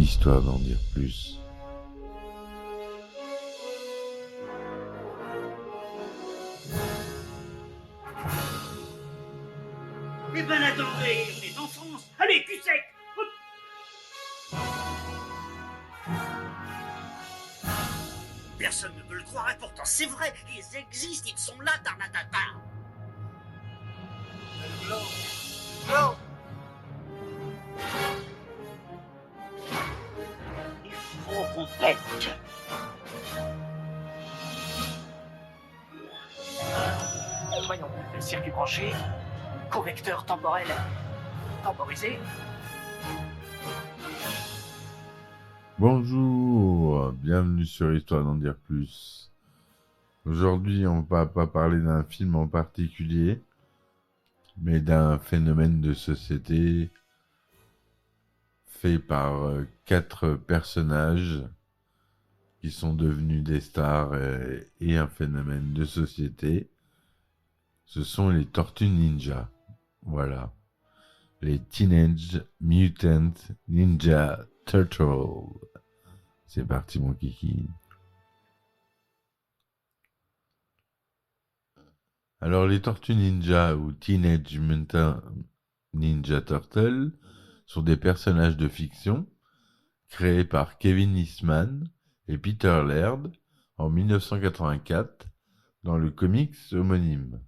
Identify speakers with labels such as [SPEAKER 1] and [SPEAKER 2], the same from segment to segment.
[SPEAKER 1] histoire d'en dire plus.
[SPEAKER 2] Eh ben attendez, on est en France. Allez, cul sec. Personne ne peut le croire et pourtant c'est vrai, ils existent, ils sont là, Tarnatata.
[SPEAKER 3] Non.
[SPEAKER 2] Il faut qu'on pète.
[SPEAKER 3] Voyons, le circuit branché, correcteur temporel temporisé.
[SPEAKER 1] Bonjour, bienvenue sur Histoire d'en dire plus. Aujourd'hui, on va pas parler d'un film en particulier, mais d'un phénomène de société fait par 4 personnages qui sont devenus des stars et un phénomène de société. Ce sont les Tortues Ninja. Voilà. Les Teenage Mutant Ninja Turtles. C'est parti mon kiki. Alors les Tortues Ninja ou Teenage Mutant Ninja Turtles sont des personnages de fiction créés par Kevin Eastman et Peter Laird en 1984 dans le comics homonyme.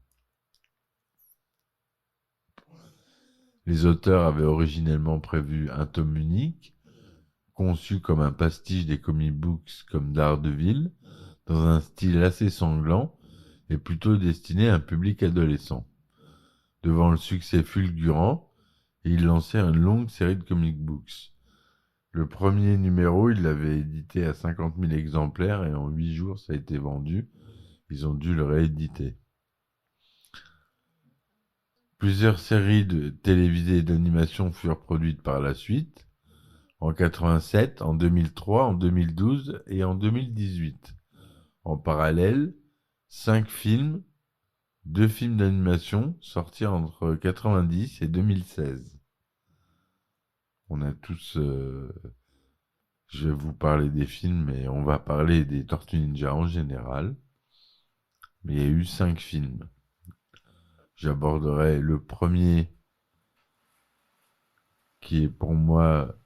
[SPEAKER 1] Les auteurs avaient originellement prévu un tome unique, conçu comme un pastiche des comic books comme Daredevil, dans un style assez sanglant et plutôt destiné à un public adolescent. Devant le succès fulgurant, ils lancèrent une longue série de comic books. Le premier numéro, ils l'avaient édité à 50 000 exemplaires et en 8 jours, ça a été vendu. Ils ont dû le rééditer. Plusieurs séries de télévisées et d'animation furent produites par la suite, en 87, en 2003, en 2012 et en 2018. En parallèle, 5 films, 2 films d'animation sortis entre 90 et 2016. On a tous... Je vais vous parler des films, mais on va parler des Tortues Ninja en général. Mais il y a eu 5 films. J'aborderai le premier, qui est pour moi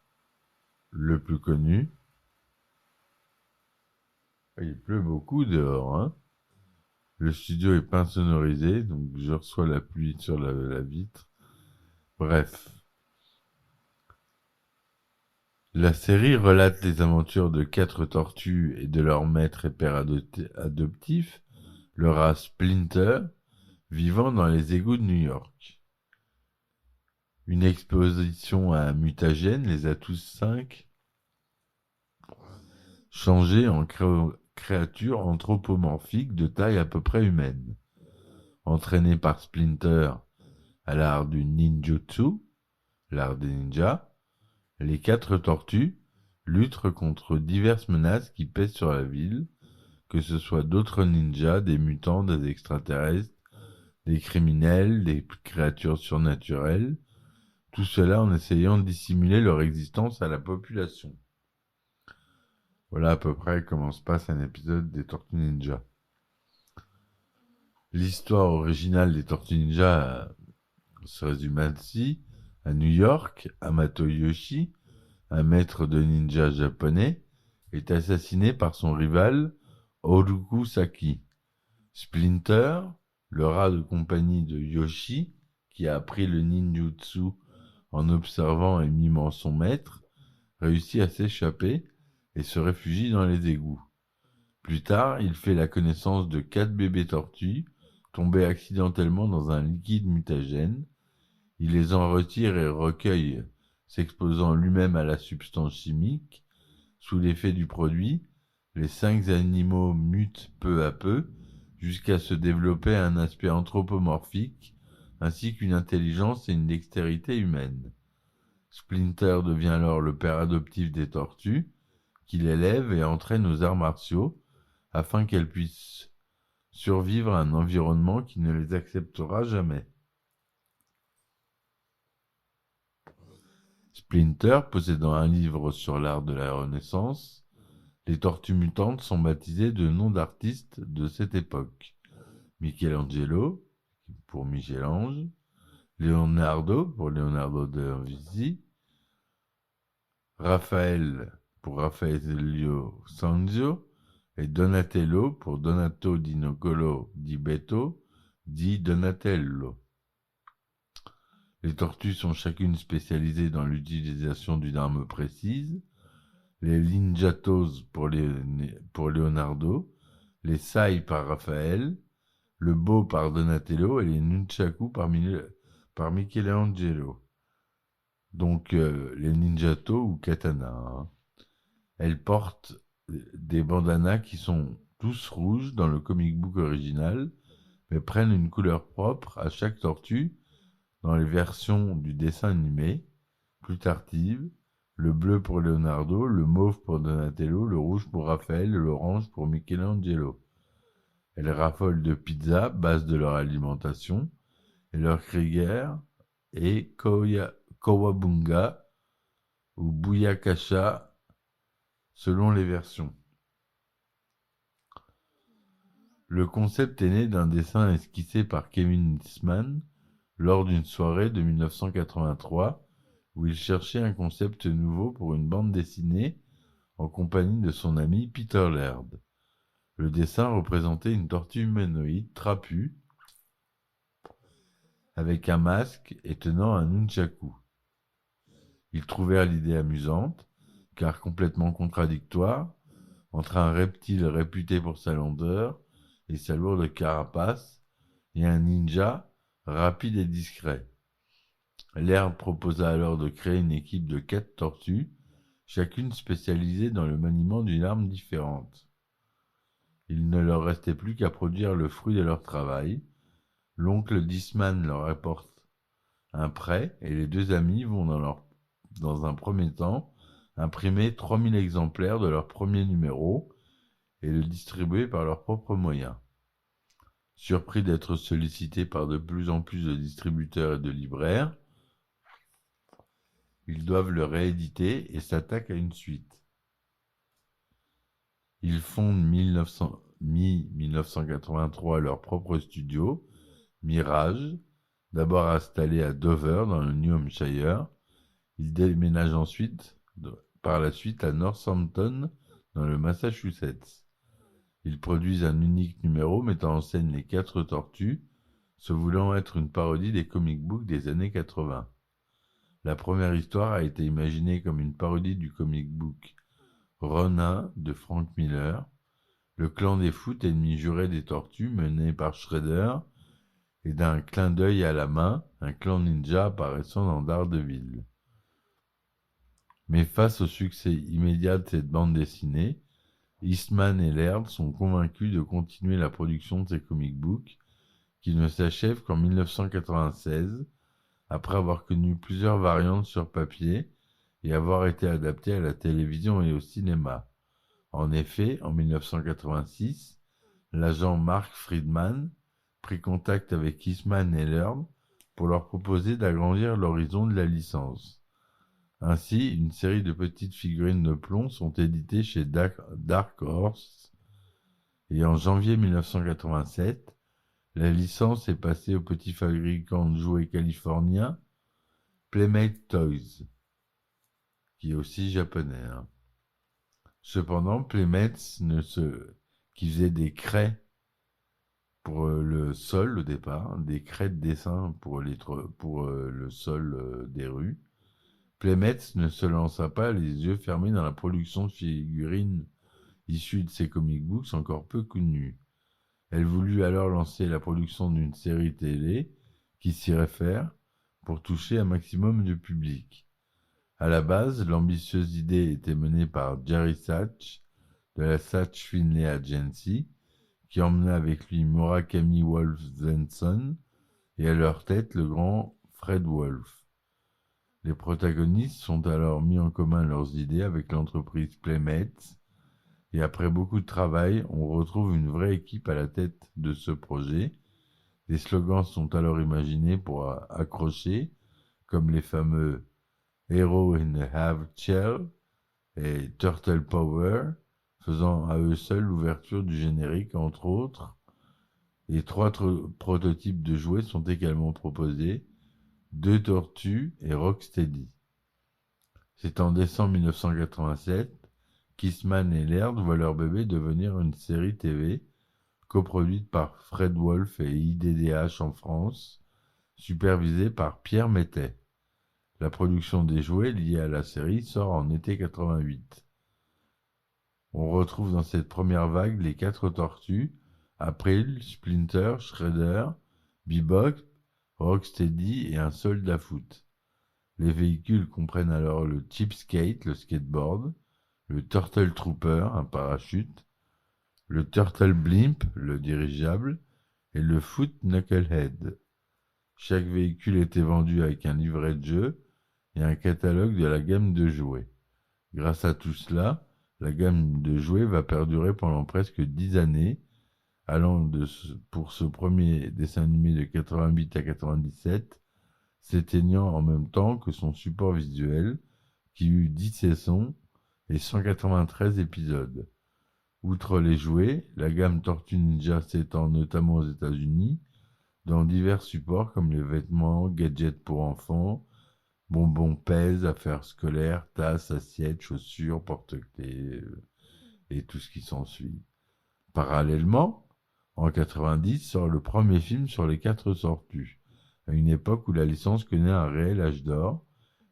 [SPEAKER 1] le plus connu. Il pleut beaucoup dehors, hein. Le studio est pas insonorisé, donc je reçois la pluie sur la vitre. Bref. La série relate les aventures de 4 tortues et de leur maître et père adoptif, le rat Splinter, vivant dans les égouts de New York. Une exposition à un mutagène les a tous 5 changés en créatures anthropomorphiques de taille à peu près humaine. Entraînés par Splinter à l'art du ninjutsu, l'art des ninjas, les 4 tortues luttent contre diverses menaces qui pèsent sur la ville, que ce soit d'autres ninjas, des mutants, des extraterrestres, des criminels, des créatures surnaturelles, tout cela en essayant de dissimuler leur existence à la population. Voilà à peu près comment se passe un épisode des Tortues Ninja. L'histoire originale des Tortues Ninja se résume ainsi. À New York, Hamato Yoshi, un maître de ninja japonais, est assassiné par son rival Oroku Saki. Splinter, le rat de compagnie de Yoshi, qui a appris le ninjutsu en observant et mimant son maître, réussit à s'échapper et se réfugie dans les égouts. Plus tard, il fait la connaissance de 4 bébés tortues tombés accidentellement dans un liquide mutagène. Il les en retire et recueille, s'exposant lui-même à la substance chimique. Sous l'effet du produit, les 5 animaux mutent peu à peu jusqu'à se développer un aspect anthropomorphique ainsi qu'une intelligence et une dextérité humaine. Splinter devient alors le père adoptif des tortues, qu'il élève et entraîne aux arts martiaux afin qu'elles puissent survivre à un environnement qui ne les acceptera jamais. Splinter possédant un livre sur l'art de la Renaissance, les Tortues Mutantes sont baptisées de noms d'artistes de cette époque. Michelangelo, pour Michel-Ange, Leonardo, pour Leonardo da Vinci, Raphaël, pour Raffaello Sanzio, et Donatello, pour Donato di Niccolò di Beto, dit Donatello. Les tortues sont chacune spécialisées dans l'utilisation d'une arme précise. Les Ninjatos pour Leonardo, les Sai par Raphaël, le Bo par Donatello et les Nunchaku par Michelangelo. Donc les Ninjato ou Katana. Hein. Elles portent des bandanas qui sont tous rouges dans le comic book original, mais prennent une couleur propre à chaque tortue dans les versions du dessin animé, plus tardives, le bleu pour Leonardo, le mauve pour Donatello, le rouge pour Raphaël et l'orange pour Michelangelo. Elles raffolent de pizza, base de leur alimentation, et leur cri guerre est Kawabunga ou Buyakasha selon les versions. Le concept est né d'un dessin esquissé par Kevin Eastman lors d'une soirée de 1983 où il cherchait un concept nouveau pour une bande dessinée en compagnie de son ami Peter Laird. Le dessin représentait une tortue humanoïde trapue avec un masque et tenant un nunchaku. Ils trouvèrent l'idée amusante, car complètement contradictoire, entre un reptile réputé pour sa lenteur et sa lourde carapace, et un ninja rapide et discret. Laird proposa alors de créer une équipe de 4 tortues, chacune spécialisée dans le maniement d'une arme différente. Il ne leur restait plus qu'à produire le fruit de leur travail. L'oncle d'Eastman leur apporte un prêt et les deux amis vont dans un premier temps imprimer 3000 exemplaires de leur premier numéro et le distribuer par leurs propres moyens. Surpris d'être sollicités par de plus en plus de distributeurs et de libraires, ils doivent le rééditer et s'attaquent à une suite. Ils fondent mi-1983 leur propre studio, Mirage, d'abord installé à Dover dans le New Hampshire. Ils déménagent par la suite à Northampton dans le Massachusetts. Ils produisent un unique numéro mettant en scène les 4 tortues, se voulant être une parodie des comic books des années 80. La première histoire a été imaginée comme une parodie du comic book Ronin de Frank Miller, le clan des foot ennemi juré des tortues mené par Shredder, et d'un clin d'œil à la main, un clan ninja apparaissant dans Daredevil. Mais face au succès immédiat de cette bande dessinée, Eastman et Laird sont convaincus de continuer la production de ces comic books, qui ne s'achèvent qu'en 1996, après avoir connu plusieurs variantes sur papier et avoir été adaptés à la télévision et au cinéma. En effet, en 1986, l'agent Mark Friedman prit contact avec Eastman et Laird pour leur proposer d'agrandir l'horizon de la licence. Ainsi, une série de petites figurines de plomb sont éditées chez Dark Horse, et en janvier 1987, la licence est passée au petit fabricant de jouets californien Playmate Toys, qui est aussi japonais. Hein. Cependant, Playmates qui faisait des craies pour le sol au départ, des craies de dessin pour le sol des rues, Playmates ne se lança pas les yeux fermés dans la production de figurines issues de ses comic books encore peu connues. Elle voulut alors lancer la production d'une série télé qui s'y réfère pour toucher un maximum de public. À la base, l'ambitieuse idée était menée par Jerry Sachs de la Sachs Finlay Agency, qui emmena avec lui Murakami Wolf-Svensson et à leur tête le grand Fred Wolf. Les protagonistes sont alors mis en commun leurs idées avec l'entreprise Playmates, et après beaucoup de travail, on retrouve une vraie équipe à la tête de ce projet. Des slogans sont alors imaginés pour accrocher, comme les fameux Hero in a Half Shell et Turtle Power, faisant à eux seuls l'ouverture du générique, entre autres. Et 3 prototypes de jouets sont également proposés, 2 tortues et Rocksteady. C'est en décembre 1987 qu'Eastman et Laird voient leur bébé devenir une série TV coproduite par Fred Wolf et IDDH en France, supervisée par Pierre Métais. La production des jouets liés à la série sort en été 88. On retrouve dans cette première vague les 4 tortues, April, Splinter, Shredder, Bebop, Rocksteady et un soldat foot. Les véhicules comprennent alors le Cheapskate, le skateboard, le Turtle Trooper, un parachute, le Turtle Blimp, le dirigeable, et le Foot Knucklehead. Chaque véhicule était vendu avec un livret de jeu et un catalogue de la gamme de jouets. Grâce à tout cela, la gamme de jouets va perdurer pendant presque 10 années, allant pour ce premier dessin animé de 88 à 97, s'éteignant en même temps que son support visuel, qui eut 10 saisons et 193 épisodes. Outre les jouets, la gamme Tortue Ninja s'étend notamment aux États-Unis, dans divers supports comme les vêtements, gadgets pour enfants, bonbons pèse, affaires scolaires, tasses, assiettes, chaussures, porte-clés et tout ce qui s'ensuit. Parallèlement, en 90 sort le premier film sur les 4 tortues, à une époque où la licence connaît un réel âge d'or,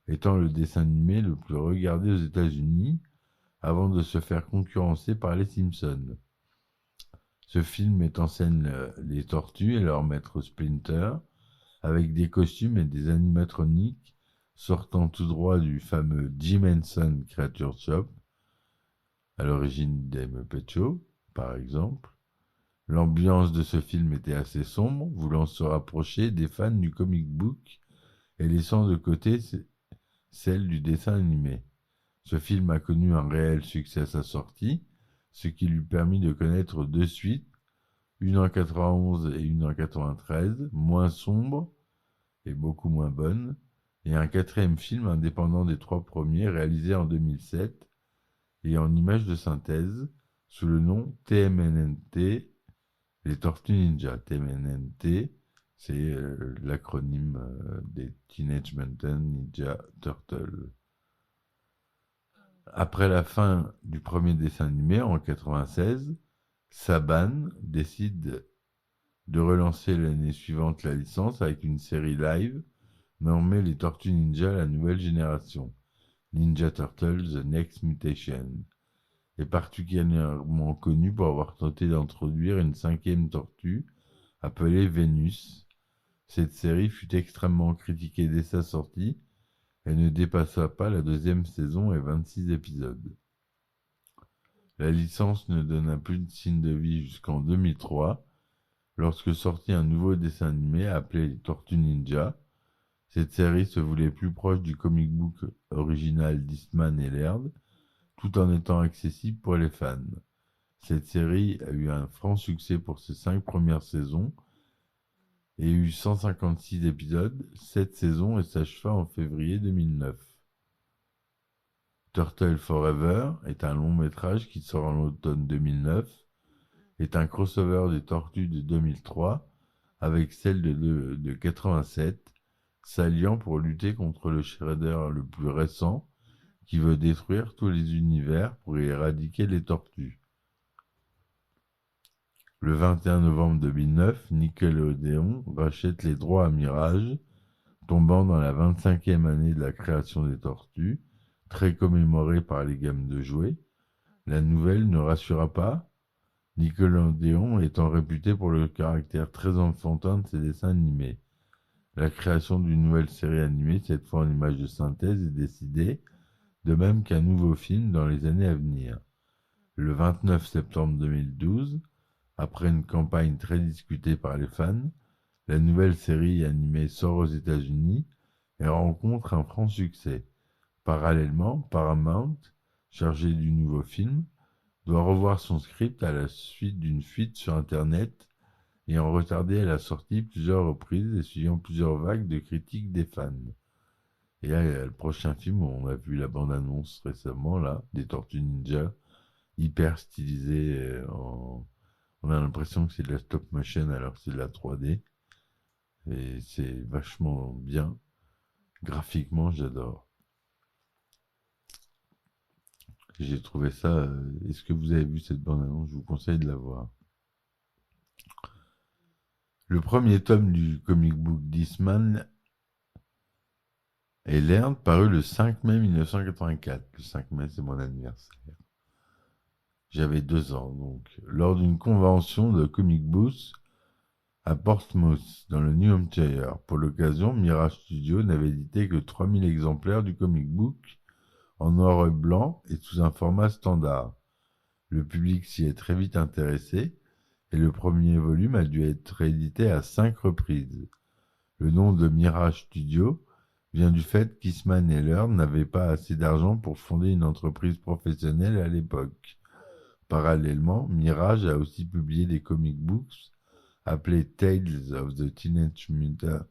[SPEAKER 1] étant le dessin animé le plus regardé aux États-Unis, avant de se faire concurrencer par les Simpsons. Ce film met en scène les tortues et leur maître Splinter, avec des costumes et des animatroniques sortant tout droit du fameux Jim Henson Creature Shop, à l'origine des Muppet Show, par exemple. L'ambiance de ce film était assez sombre, voulant se rapprocher des fans du comic book et laissant de côté celle du dessin animé. Ce film a connu un réel succès à sa sortie, ce qui lui permit de connaître 2 suites, une en 91 et une en 93, moins sombres et beaucoup moins bonnes, et un 4e film indépendant des 3 premiers réalisé en 2007 et en images de synthèse sous le nom TMNT, les Tortues Ninja. TMNT, c'est l'acronyme des Teenage Mutant Ninja Turtles. Après la fin du premier dessin animé en 96, Saban décide de relancer l'année suivante la licence avec une série live nommée Les Tortues Ninja la nouvelle génération, Ninja Turtles The Next Mutation, est particulièrement connu pour avoir tenté d'introduire une 5e tortue appelée Vénus. Cette série fut extrêmement critiquée dès sa sortie et ne dépassa pas la 2e saison et 26 épisodes. La licence ne donna plus de signe de vie jusqu'en 2003, lorsque sortit un nouveau dessin animé appelé les Tortues Ninja. Cette série se voulait plus proche du comic book original d'Eastman et Laird, tout en étant accessible pour les fans. Cette série a eu un franc succès pour ses 5 premières saisons et eut 156 épisodes, 7 saisons et s'acheva en février 2009. Turtle Forever est un long métrage qui sort en automne 2009, est un crossover des Tortues de 2003 avec celle de 87, s'alliant pour lutter contre le Shredder le plus récent qui veut détruire tous les univers pour éradiquer les tortues. Le 21 novembre 2009, Nickelodeon rachète les droits à Mirage, tombant dans la 25e année de la création des tortues, très commémorée par les gammes de jouets. La nouvelle ne rassura pas, Nickelodeon étant réputé pour le caractère très enfantin de ses dessins animés. La création d'une nouvelle série animée, cette fois en images de synthèse, est décidée, de même qu'un nouveau film dans les années à venir. Le 29 septembre 2012, après une campagne très discutée par les fans, la nouvelle série animée sort aux États-Unis et rencontre un franc succès. Parallèlement, Paramount, chargé du nouveau film, doit revoir son script à la suite d'une fuite sur Internet ayant retardé la sortie plusieurs reprises et suivant plusieurs vagues de critiques des fans. Et là, il y a le prochain film, on a vu la bande-annonce récemment, là, des Tortues Ninja, hyper stylisé. On a l'impression que c'est de la stop motion alors que c'est de la 3D. Et c'est vachement bien. Graphiquement, j'adore. J'ai trouvé ça. Est-ce que vous avez vu cette bande-annonce? Je vous conseille de la voir. Le premier tome du comic book d'Eastman et Laird paru le 5 mai 1984. Le 5 mai, c'est mon anniversaire. J'avais 2 ans, donc. Lors d'une convention de comic books à Portsmouth, dans le New Hampshire. Pour l'occasion, Mirage Studios n'avait édité que 3000 exemplaires du comic book en noir et blanc et sous un format standard. Le public s'y est très vite intéressé et le premier volume a dû être réédité à 5 reprises. Le nom de Mirage Studios vient du fait qu'Eastman et Laird n'avaient pas assez d'argent pour fonder une entreprise professionnelle à l'époque. Parallèlement, Mirage a aussi publié des comic books appelés Tales of the Teenage Mutant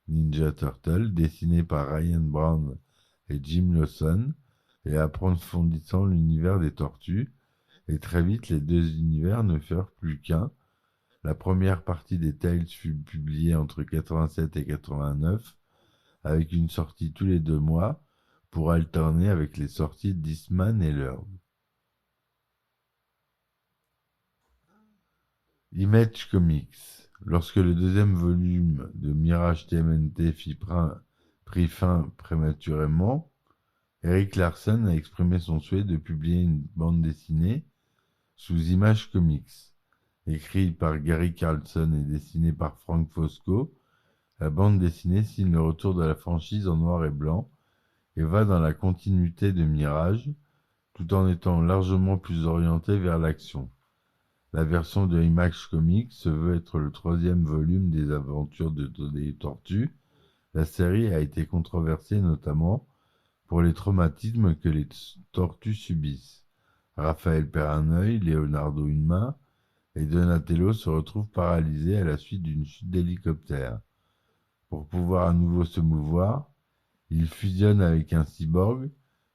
[SPEAKER 1] Ninja Turtles, dessinés par Ryan Brown et Jim Lawson, et approfondissant l'univers des tortues, et très vite les deux univers ne furent plus qu'un. La première partie des Tales fut publiée entre 87 et 89, avec une sortie tous les 2 mois, pour alterner avec les sorties d'Eastman et Laird. Image Comics. Lorsque le deuxième volume de Mirage TMNT prit fin prématurément, Eric Larson a exprimé son souhait de publier une bande dessinée sous Image Comics. Écrite par Gary Carlson et dessinée par Frank Fosco, la bande dessinée signe le retour de la franchise en noir et blanc et va dans la continuité de Mirage, tout en étant largement plus orientée vers l'action. La version de Image Comics se veut être le 3e volume des aventures des tortues. La série a été controversée notamment pour les traumatismes que les tortues subissent. Raphaël perd un œil, Leonardo une main, et Donatello se retrouve paralysé à la suite d'une chute d'hélicoptère. Pour pouvoir à nouveau se mouvoir, il fusionne avec un cyborg,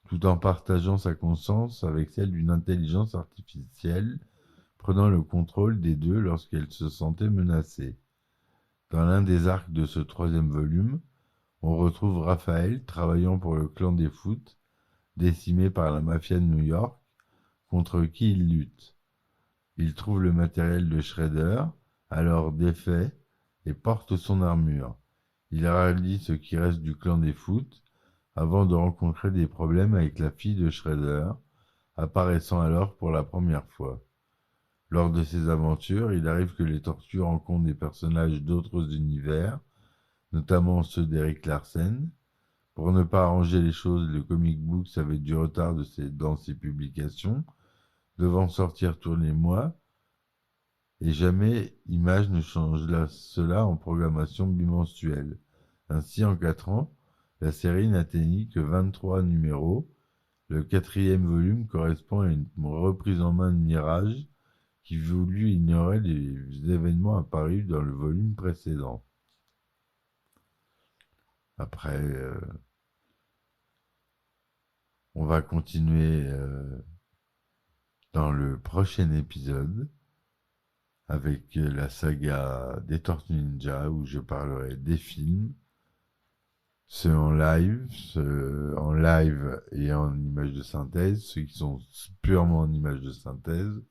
[SPEAKER 1] tout en partageant sa conscience avec celle d'une intelligence artificielle, prenant le contrôle des deux lorsqu'elle se sentait menacée. Dans l'un des arcs de ce 3e volume, on retrouve Raphaël travaillant pour le clan des Foot, décimé par la mafia de New York, contre qui il lutte. Il trouve le matériel de Shredder, alors défait, et porte son armure. Il rallie ce qui reste du clan des Foot, avant de rencontrer des problèmes avec la fille de Shredder, apparaissant alors pour la première fois. Lors de ses aventures, il arrive que les tortues rencontrent des personnages d'autres univers, notamment ceux d'Eric Larsen. Pour ne pas arranger les choses, le comic book avait du retard dans ses publications, devant sortir tous les mois, et jamais Image ne change cela en programmation bimensuelle. Ainsi, en 4 ans, la série n'atteignit que 23 numéros. Le 4e volume correspond à une reprise en main de Mirage, qui voulut ignorer les événements apparus dans le volume précédent. Après, on va continuer dans le prochain épisode avec la saga des Tortues Ninja, où je parlerai des films, ceux en live et en images de synthèse, ceux qui sont purement en images de synthèse.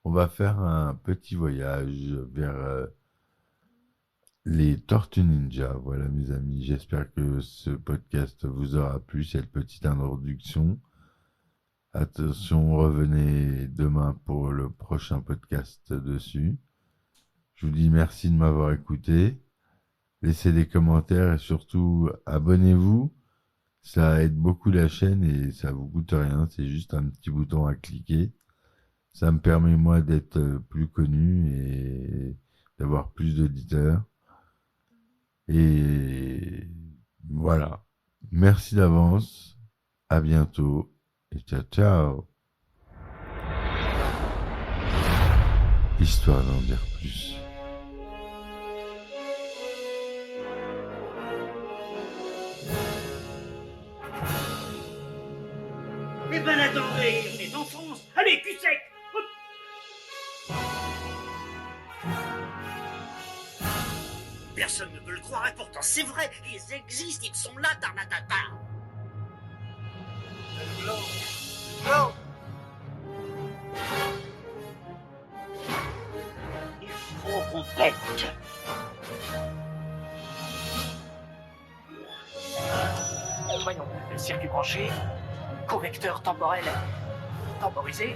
[SPEAKER 1] On va faire un petit voyage vers les Tortues Ninja. Voilà, mes amis, j'espère que ce podcast vous aura plu, cette petite introduction. Attention, revenez demain pour le prochain podcast dessus. Je vous dis merci de m'avoir écouté. Laissez des commentaires et surtout abonnez-vous. Ça aide beaucoup la chaîne et ça vous coûte rien. C'est juste un petit bouton à cliquer. Ça me permet moi d'être plus connu et d'avoir plus d'auditeurs. Et voilà. Merci d'avance. À bientôt. Et ciao, ciao. Histoire d'en dire plus.
[SPEAKER 2] Eh ben attendez, on est en France. Allez, cul sec. Hop. Personne ne veut le croire et pourtant c'est vrai, ils existent, ils sont là, Tarnatata.
[SPEAKER 3] Glow.
[SPEAKER 2] Il faut qu'on pète.
[SPEAKER 3] Voyons, circuit branché, correcteur temporel temporisé,